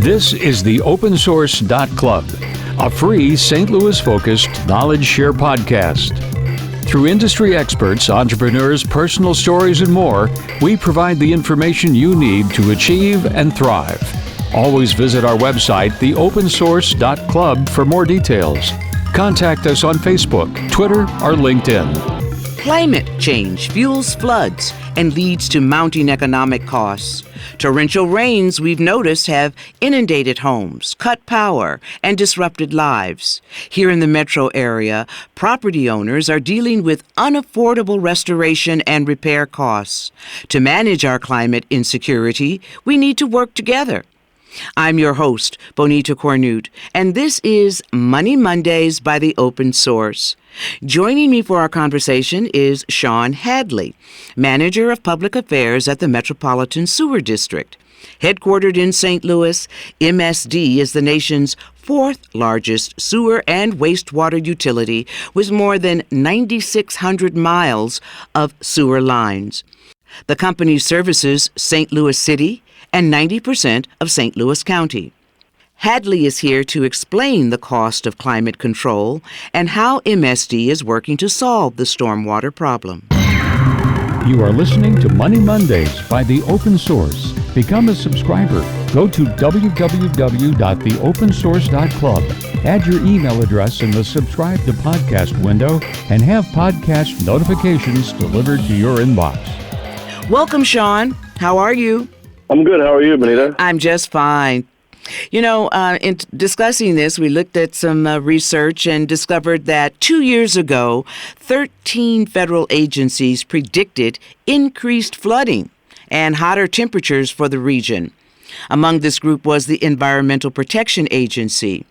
This is the Open Source Club, a free St. Louis-focused knowledge share podcast. Through industry experts, entrepreneurs, personal stories, and more, we provide the information you need to achieve and thrive. Always visit our website, theopensource.club, for more details. Contact us on Facebook, Twitter, or LinkedIn. Climate change fuels floods and leads to mounting economic costs. Torrential rains, we've noticed, have inundated homes, cut power, and disrupted lives. Here in the metro area, property owners are dealing with unaffordable restoration and repair costs. To manage our climate insecurity, we need to work together. I'm your host, Bonita Cornute, and this is Money Mondays by the Open Source. Joining me for our conversation is Sean Hadley, Manager of Public Affairs at the Metropolitan Sewer District. Headquartered in St. Louis, MSD is the nation's fourth largest sewer and wastewater utility with more than 9,600 miles of sewer lines. The company services St. Louis City and 90% of St. Louis County. Hadley is here to explain the cost of climate control and how MSD is working to solve the stormwater problem. You are listening to Money Mondays by the Open Source. Become a subscriber. Go to www.theopensource.club. Add your email address in the subscribe to podcast window and have podcast notifications delivered to your inbox. Welcome, Sean. How are you? I'm good. How are you, Bonita? I'm just fine. You know, in discussing this, we looked at some research and discovered that 2 years ago, 13 federal agencies predicted increased flooding and hotter temperatures for the region. Among this group was the Environmental Protection Agency.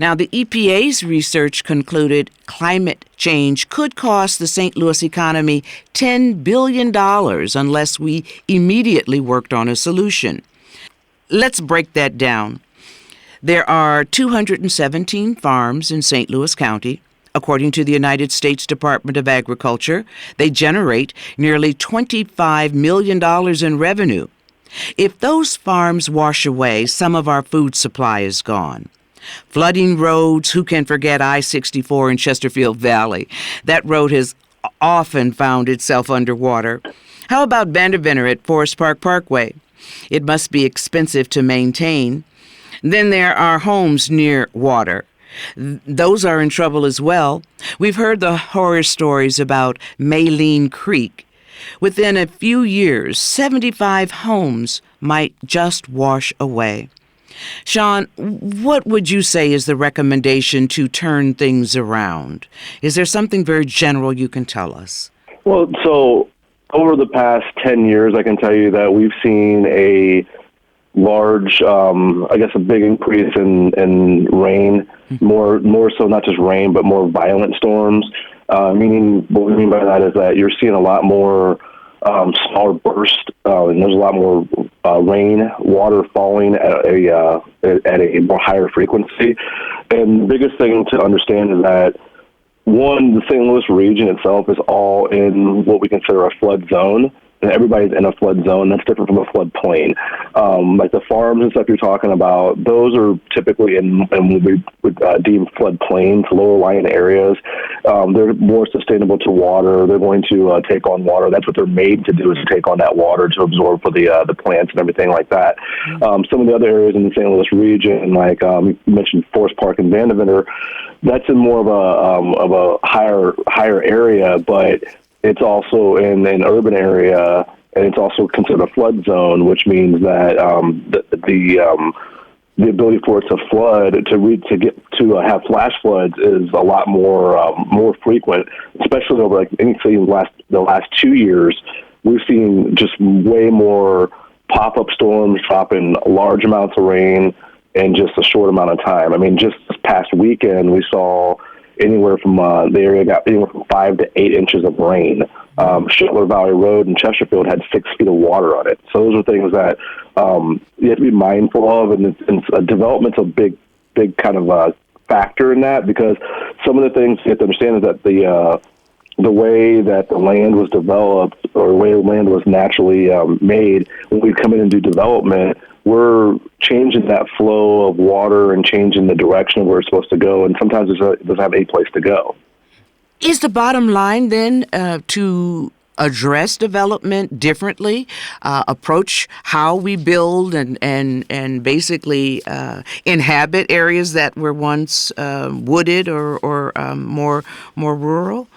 Now, the EPA's research concluded climate change could cost the St. Louis economy $10 billion unless we immediately worked on a solution. Let's break that down. There are 217 farms in St. Louis County. According to the United States Department of Agriculture, they generate nearly $25 million in revenue. If those farms wash away, some of our food supply is gone. Flooding roads, who can forget I-64 in Chesterfield Valley? That road has often found itself underwater. How about Vanderventor at Forest Park Parkway? It must be expensive to maintain. Then there are homes near water. Those are in trouble as well. We've heard the horror stories about Maline Creek. Within a few years, 75 homes might just wash away. Sean, what would you say is the recommendation to turn things around? Is there something very general you can tell us? Well, so over the past 10 years, I can tell you that we've seen a large, a big increase in rain, more so not just rain, but more violent storms. Meaning, what we mean by that is that you're seeing a lot more smaller bursts, and there's a lot more rain, water falling at a more higher frequency. And the biggest thing to understand is that, one, the St. Louis region itself is all in what we consider a flood zone. And everybody's in a flood zone. That's different from a flood plain. Like the farms and stuff you're talking about, those are typically in what we would deem flood plains, lower lying areas. They're more sustainable to water. They're going to take on water. That's what they're made to do, is to take on that water to absorb for the plants and everything like that. Some of the other areas in the St. Louis region, like you mentioned Forest Park and Vanderventor, that's in more of a higher area, but it's also in an urban area, and it's also considered a flood zone, which means that the ability for it to flood, to have flash floods, is a lot more frequent. Especially over the last 2 years, we've seen just way more pop-up storms dropping large amounts of rain in just a short amount of time. I mean, just this past weekend, we saw anywhere from the area got anywhere from 5 to 8 inches of rain. Shetler Valley Road in Chesterfield had 6 feet of water on it. So those are things that you have to be mindful of, and development's a big kind of factor in that, because some of the things you have to understand is that the way that the land was developed, or the way the land was naturally made, when we come in and do development, we're changing that flow of water and changing the direction of where it's supposed to go, and sometimes it doesn't have a place to go. Is the bottom line then to address development differently, approach how we build and basically inhabit areas that were once wooded or more rural?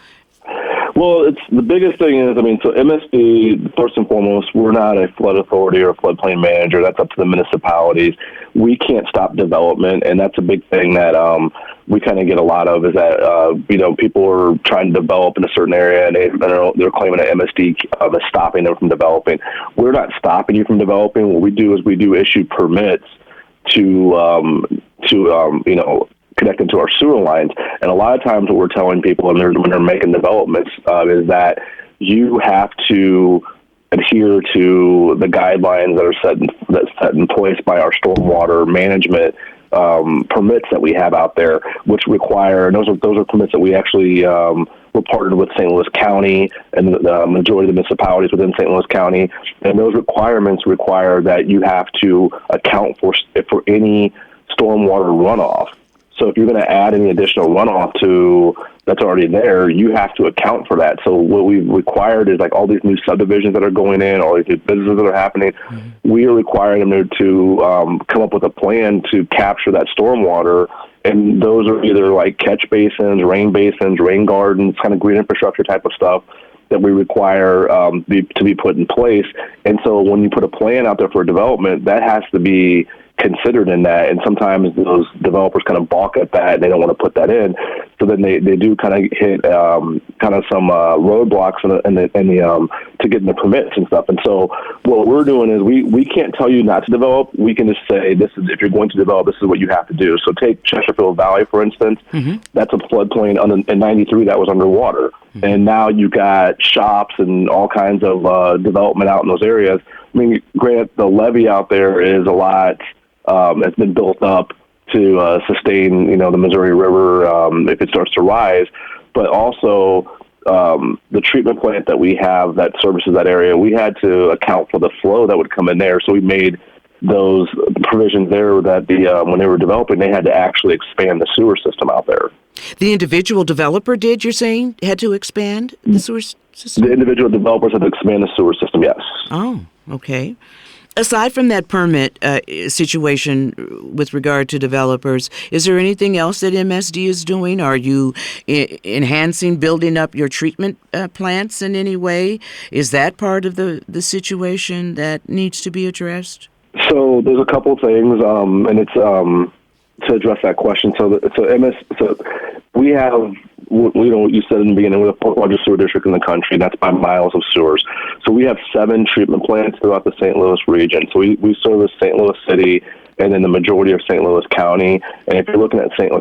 Well, it's the biggest thing is, so MSD, first and foremost, we're not a flood authority or a floodplain manager. That's up to the municipalities. We can't stop development, and that's a big thing that we kind of get a lot of is that, people are trying to develop in a certain area, and they're claiming that MSD is stopping them from developing. We're not stopping you from developing. What we do is we do issue permits to connect into our sewer lines. And a lot of times what we're telling people when they're making developments is that you have to adhere to the guidelines that are set in place by our stormwater management permits that we have out there, which require, and those are permits that we actually we're partnered with St. Louis County and the majority of the municipalities within St. Louis County, and those requirements require that you have to account for any stormwater runoff. So if you're going to add any additional runoff to that's already there, you have to account for that. So what we've required is like all these new subdivisions that are going in, all these new businesses that are happening, we are requiring them to come up with a plan to capture that stormwater. And those are either like catch basins, rain gardens, kind of green infrastructure type of stuff that we require to be put in place. And so when you put a plan out there for development, that has to be considered in that, and sometimes those developers kind of balk at that and they don't want to put that in, so then they do kind of hit kind of some roadblocks to getting the permits and stuff. And so what we're doing is we can't tell you not to develop. We can just say, this is, if you're going to develop, this is what you have to do. So take Chesterfield Valley, for instance. That's a floodplain in 93 that was underwater, and now you got shops and all kinds of development out in those areas. I mean, granted, the levee out there is a lot. It's been built up to sustain, the Missouri River if it starts to rise. But also the treatment plant that we have that services that area, we had to account for the flow that would come in there. So we made those provisions there that when they were developing, they had to actually expand the sewer system out there. The individual developer did, you're saying, had to expand the sewer system? The individual developers had to expand the sewer system, yes. Oh, okay. Aside from that permit situation with regard to developers, is there anything else that MSD is doing? Are you enhancing, building up your treatment plants in any way? Is that part of the situation that needs to be addressed? So there's a couple things, and it's to address that question. So we have, you said in the beginning, we're the fourth largest sewer district in the country, and that's by miles of sewers. So we have 7 treatment plants throughout the St. Louis region. So we service St. Louis City and then the majority of St. Louis County. And if you're looking at St.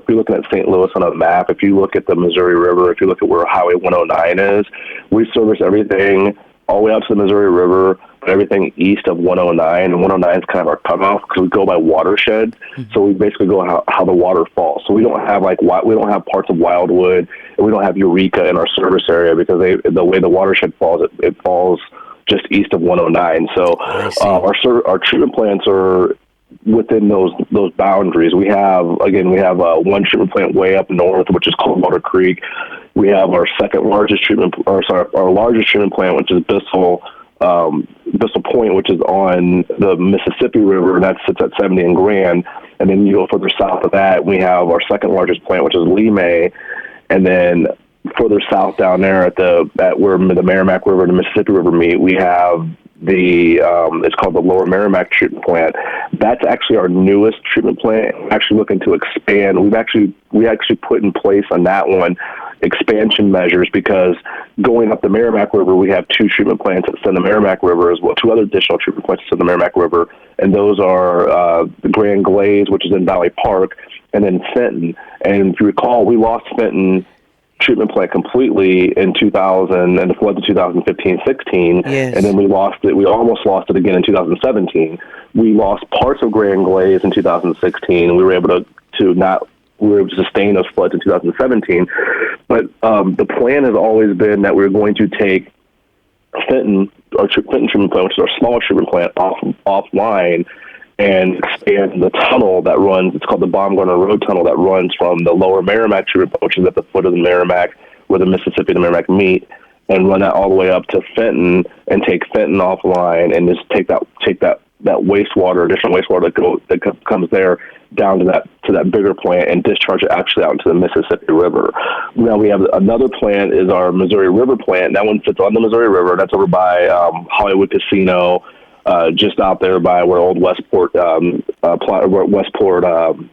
Louis on a map, if you look at the Missouri River, if you look at where Highway 109 is, we service everything all the way out to the Missouri River, but everything east of 109, and 109 is kind of our cutoff because we go by watershed. So we basically go how the water falls. So we don't have parts of Wildwood, and we don't have Eureka in our service area because the way the watershed falls, it falls just east of 109. So our treatment plants are within those boundaries. We have one treatment plant way up north, which is Coldwater Creek. We have our largest treatment plant, which is Bissell Point, which is on the Mississippi River, and that sits at 70 and Grand. And then you go further south of that, we have our second largest plant, which is Lee May, and then further south down there at where the Meramec River and the Mississippi River meet, we have it's called the Lower Meramec treatment plant. That's actually our newest treatment plant. We're actually looking to expand. We actually put in place on that one expansion measures because going up the Meramec River, we have 2 treatment plants that send the Meramec River as well, 2 other additional treatment plants that send the Meramec River, and those are the Grand Glaze, which is in Valley Park, and then Fenton. And if you recall, we lost Fenton treatment plant completely in 2000 and the flood of 2015-16, yes. And then we almost lost it again in 2017. We lost parts of Grand Glaze in 2016, and we were able to sustain those floods in 2017. But the plan has always been that we're going to take Fenton treatment plant, which is our smallest treatment plant, offline, and expand the tunnel that runs. It's called the Baumgartner Road Tunnel that runs from the lower Meramec River, which is at the foot of the Meramec, where the Mississippi and the Meramec meet, and run that all the way up to Fenton and take Fenton offline and just take that wastewater, additional wastewater that comes there down to that bigger plant and discharge it actually out into the Mississippi River. Now we have another plant is our Missouri River plant. That one sits on the Missouri River. That's over by Hollywood Casino, just out there by where old Westport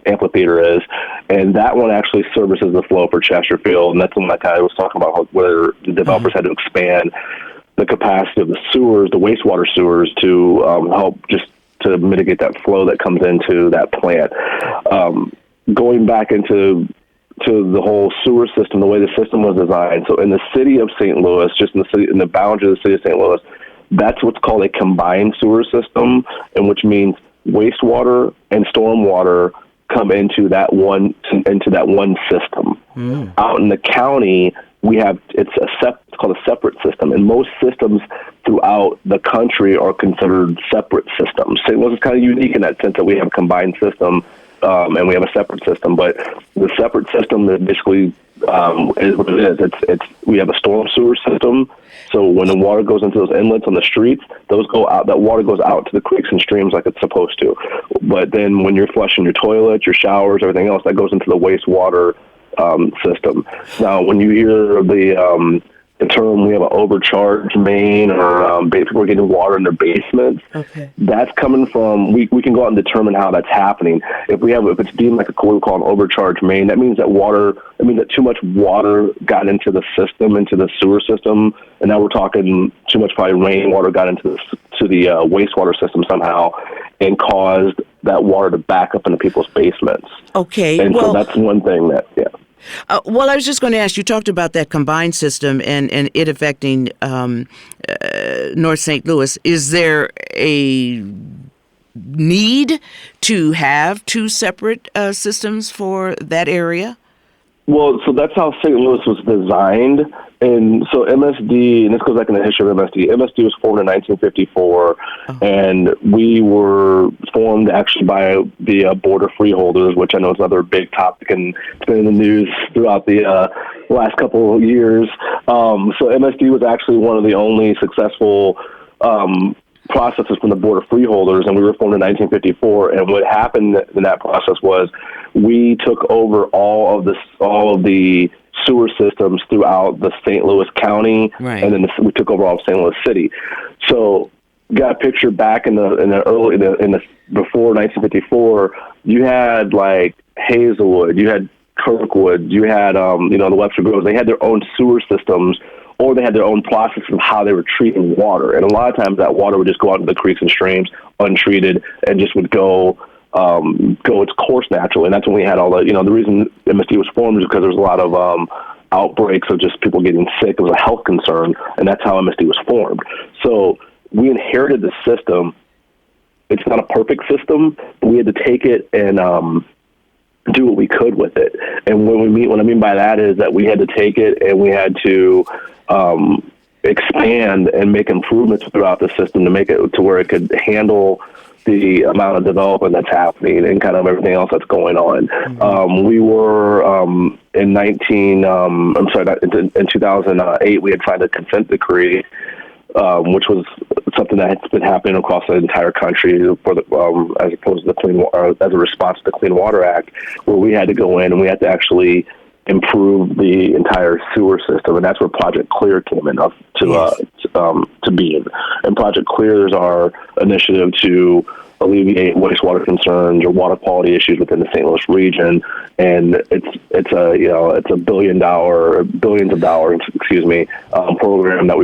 amphitheater is, and that one actually services the flow for Chesterfield, and that's the one that I was talking about where the developers had to expand the capacity of the sewers, the wastewater sewers, to help just to mitigate that flow that comes into that plant. Going back into the whole sewer system, the way the system was designed. So in the city of St. Louis, just in the boundaries of the city of St. Louis, that's what's called a combined sewer system, and which means wastewater and stormwater come into that one system. Out in the county, it's called a separate system, and most systems throughout the country are considered separate systems. St. Louis is kind of unique in that sense that we have a combined system and we have a separate system, but the separate system is basically is what it is. It's we have a storm sewer system. So when the water goes into those inlets on the streets, those go out. That water goes out to the creeks and streams like it's supposed to. But then when you're flushing your toilet, your showers, everything else, that goes into the wastewater system. Now, when you hear the term we have an overcharged main, or people are getting water in their basements, okay, that's coming from, we can go out and determine how that's happening. If it's deemed like what we call an overcharged main, that means that too much water got into the system, into the sewer system, and now we're talking too much probably rainwater got into the wastewater system somehow and caused that water to back up into people's basements. Okay. And so that's one thing that, yeah. Well, I was just going to ask, you talked about that combined system and it affecting North St. Louis. Is there a need to have two separate systems for that area? Well, so that's how St. Louis was designed. And so MSD, and this goes back in the history of MSD. MSD was formed in 1954, and we were formed actually by the Board of Freeholders, which I know is another big topic and it's been in the news throughout the last couple of years. So MSD was actually one of the only successful processes from the Board of Freeholders, and we were formed in 1954. And what happened in that process was we took over all of the sewer systems throughout the St. Louis County, right, and then we took over all of St. Louis City. So, got a picture back in the before 1954. You had like Hazelwood, you had Kirkwood, you had the Webster Groves. They had their own sewer systems, or they had their own process of how they were treating water. And a lot of times that water would just go out into the creeks and streams untreated and just would go its course naturally. And that's when we had all the reason MSD was formed is because there was a lot of outbreaks of just people getting sick. It was a health concern, and that's how MSD was formed. So we inherited the system. It's not a perfect system, but we had to take it and do what we could with it. And what I mean by that is that we had to take it and we had to expand and make improvements throughout the system to make it to where it could handle the amount of development that's happening and kind of everything else that's going on. Mm-hmm. We were in 2008, we had signed a consent decree, which was something that's been happening across the entire country for as opposed to the Clean Water, as a response to the Clean Water Act, where we had to go in and we had to actually improve the entire sewer system, and that's where Project Clear came in to be in. And Project Clear is our initiative to alleviate wastewater concerns or water quality issues within the St. Louis region, and it's a billions of dollars, program that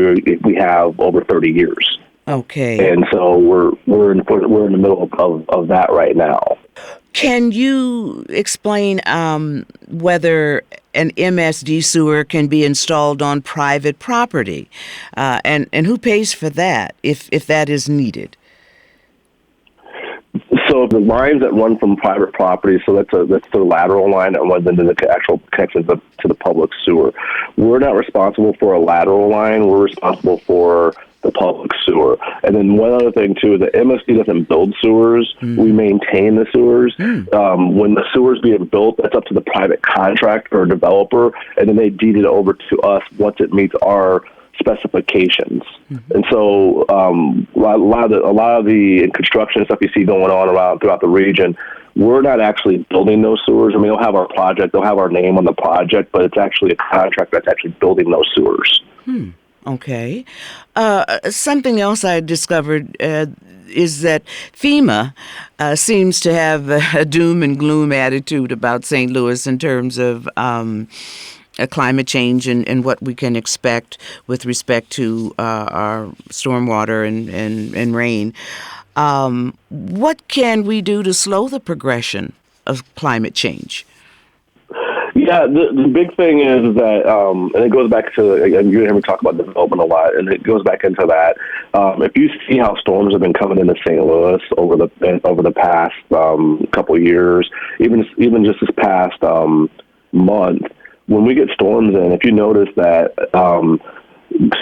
we have over 30 years. Okay. And so we're in the middle of that right now. Can you explain whether an MSD sewer can be installed on private property, and who pays for that if that is needed? So the lines that run from private property, so that's the lateral line that runs into the actual connection to the public sewer. We're not responsible for a lateral line. We're responsible for the public sewer. And then one other thing, too, is that MSD doesn't build sewers. We maintain the sewers. When the sewer's being built, that's up to the private contractor or developer, and then they deed it over to us once it meets our specifications. And so a lot of the construction stuff you see going on around throughout the region, we're not actually building those sewers. I mean, they'll have our project, they'll have our name on the project, but it's actually a contractor that's actually building those sewers. Okay. Something else I discovered is that FEMA seems to have a doom and gloom attitude about St. Louis in terms of climate change and what we can expect with respect to our stormwater and rain. What can we do to slow the progression of climate change? Yeah, the big thing is that, and it goes back to, again, you hear me talk about development a lot, and it goes back into that. If you see how storms have been coming into St. Louis over the past couple of years, even just this past month, when we get storms in, if you notice that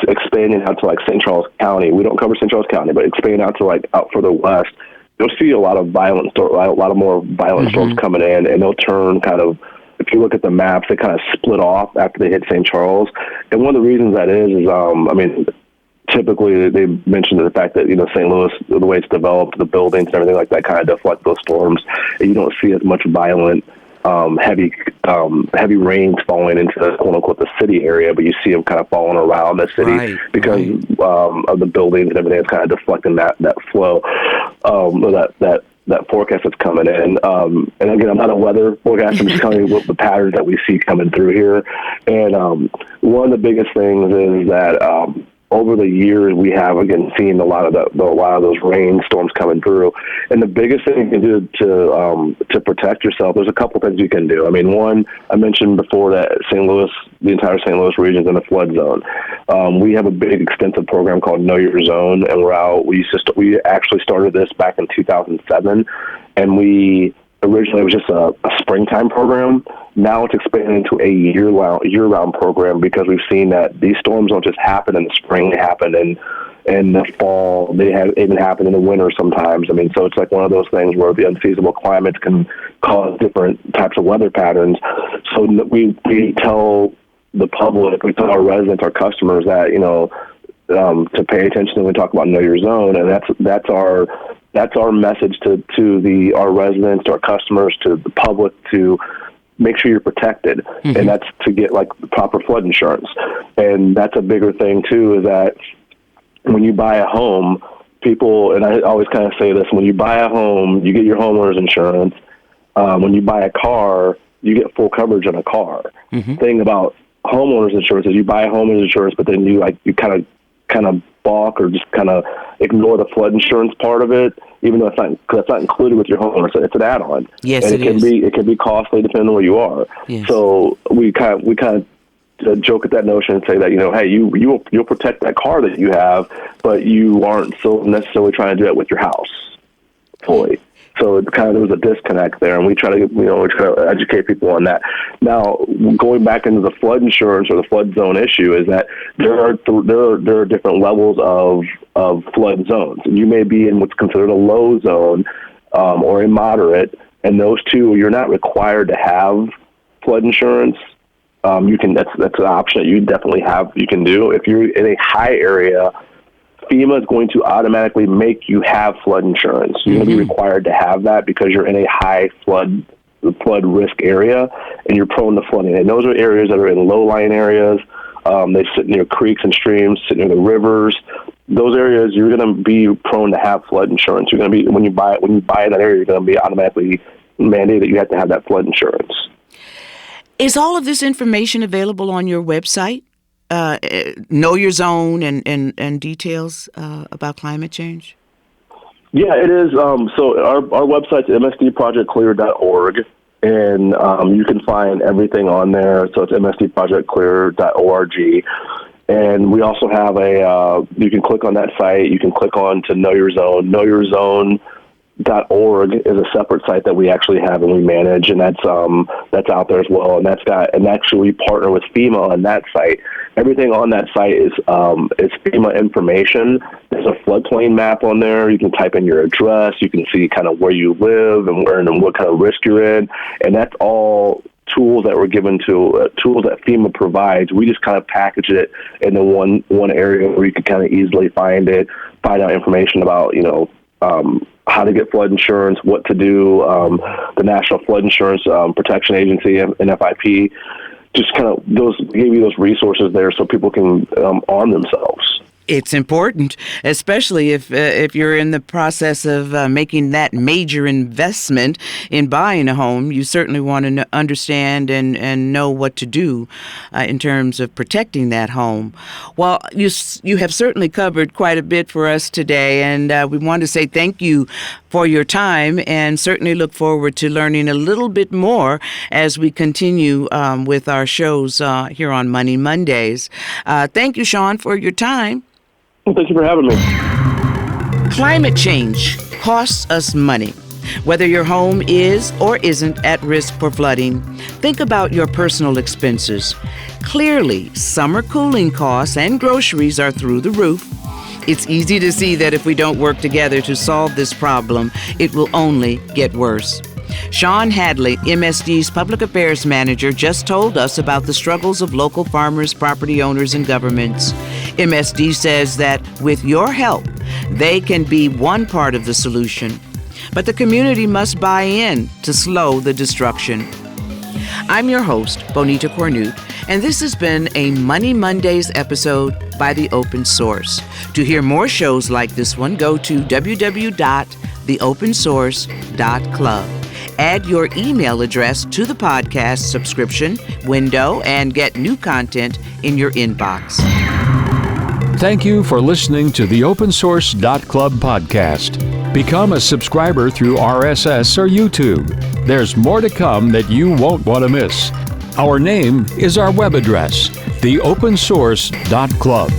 expanding out to like St. Charles County, we don't cover St. Charles County, but expanding out to like out further west, you'll see a lot of more violent storms coming in, and they'll turn kind of. If you look at the maps, they kind of split off after they hit St. Charles. And one of the reasons that is I mean, typically they mentioned the fact that, St. Louis, the way it's developed, the buildings and everything like that kind of deflect those storms. And you don't see as much violent, heavy rains falling into the quote unquote the city area, but you see them kind of falling around the city because of the buildings and everything. It's kind of deflecting that flow, that forecast that's coming in. And again, I'm not a weather forecast. I'm just telling you what the patterns that we see coming through here. And one of the biggest things is that over the years we have again seen a lot of those rainstorms coming through. And the biggest thing you can do to protect yourself, there's a couple things you can do. I mean, one, I mentioned before that St. Louis, the entire St. Louis region is in a flood zone. We have a big extensive program called Know Your Zone, and we actually started this back in 2007, and originally it was just a springtime program. Now it's expanding to a year-round program because we've seen that these storms don't just happen in the spring; they happen in the fall. They have even happen in the winter sometimes. I mean, so it's like one of those things where the unseasonable climates can cause different types of weather patterns. So we tell the public, we tell our residents, our customers that to pay attention when we talk about Know Your Zone, and that's our message to our residents, to our customers, to the public to make sure you're protected, and that's to get like the proper flood insurance. And that's a bigger thing too, is that when you buy a home, people, and I always kind of say this, when you buy a home, you get your homeowner's insurance. When you buy a car, you get full coverage on a car. Thing about homeowners insurance is you buy a homeowner's insurance, but then you kind of balk or just kind of ignore the flood insurance part of it, even though it's not included with your homeowner. So it's an add-on. Yes, and it can be costly depending on where you are. Yes. So we kind of joke at that notion and say that hey, you'll protect that car that you have, but you aren't so necessarily trying to do that with your house fully. So it kind of, there was a disconnect there, and we try to educate people on that. Now, going back into the flood insurance or the flood zone issue, is that there are different levels of flood zones. You may be in what's considered a low zone or a moderate, and those two, you're not required to have flood insurance. That's an option that you can do. If you're in a high area, FEMA is going to automatically make you have flood insurance. You're going to be required to have that because you're in a high flood risk area and you're prone to flooding. And those are areas that are in low-lying areas. They sit near creeks and streams, sit near the rivers. Those areas, you're going to be prone to have flood insurance. You're going to be when you buy in that area, you're going to be automatically mandated that you have to have that flood insurance. Is all of this information available on your website? Know Your Zone and details about climate change? Yeah, it is. So our website's msdprojectclear.org, and you can find everything on there. So it's msdprojectclear.org. And we also have you can click on that site. You can click on to Know Your Zone. KnowYourZone.org is a separate site that we actually have and we manage, and that's out there as well. And actually we partner with FEMA on that site. everything on that site is FEMA information. There's a floodplain map on there. You can type in your address. You can see kind of where you live and where and what kind of risk you're in. And that's all tools that were given to tools that FEMA provides. We just kind of package it in the one area where you can kind of easily find it, find out information about, how to get flood insurance, what to do, the National Flood Insurance Protection Agency, NFIP, just kind of give you those resources there so people can arm themselves. It's important, especially if you're in the process of making that major investment in buying a home. You certainly want to understand and know what to do in terms of protecting that home. Well, you have certainly covered quite a bit for us today, and we want to say thank you for your time, and certainly look forward to learning a little bit more as we continue with our shows here on Money Mondays. Thank you, Sean, for your time. Thank you for having me. Climate change costs us money. Whether your home is or isn't at risk for flooding, think about your personal expenses. Clearly, summer cooling costs and groceries are through the roof. It's easy to see that if we don't work together to solve this problem, it will only get worse. Sean Hadley, MSD's Public Affairs Manager, just told us about the struggles of local farmers, property owners, and governments. MSD says that with your help, they can be one part of the solution. But the community must buy in to slow the destruction. I'm your host, Bonita Cornute, and this has been a Money Mondays episode by The Open Source. To hear more shows like this one, go to www.theopensource.club. Add your email address to the podcast subscription window and get new content in your inbox. Thank you for listening to the OpenSource.club podcast. Become a subscriber through RSS or YouTube. There's more to come that you won't want to miss. Our name is our web address, theopensource.club.